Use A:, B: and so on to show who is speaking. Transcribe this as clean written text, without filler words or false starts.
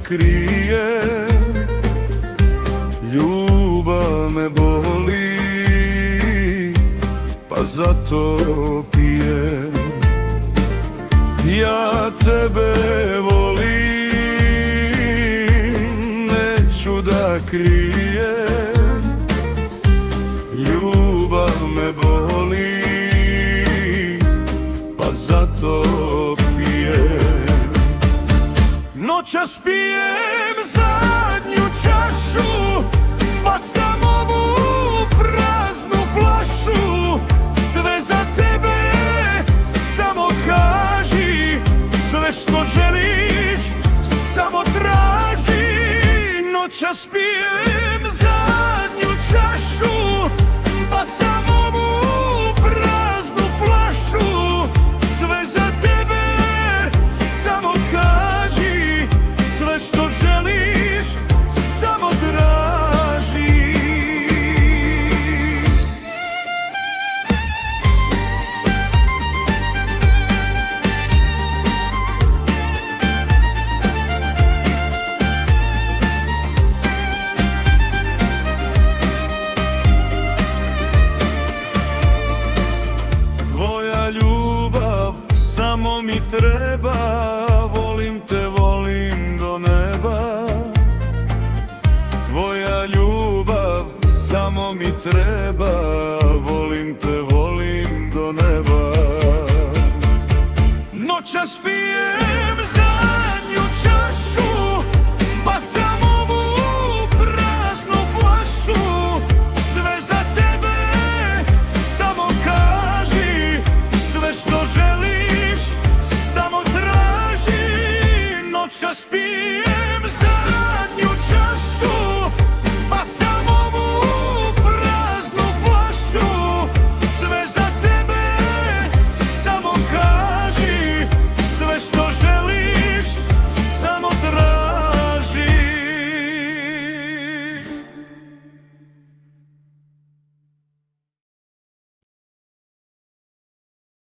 A: krije, ljubav me boli, pa zato pijem. Ja tebe volim, neću da krijem, ljubav me boli, pa zato pijem. Noćas pijem zadnju čašu, bacam ovu praznu flašu. Sve za tebe, samo kaži, sve što želiš, samo traži. Noćas pijem zadnju čašu, bacam ovu praznu flašu. Sve za tebe, samo kaži, sve što želiš, samo traži. Tvoja ljubav samo mi treba, volim te, volim do neba. Tvoja ljubav samo mi treba, volim te, volim do neba. Noćas pijem zadnju čašu, bacam ovu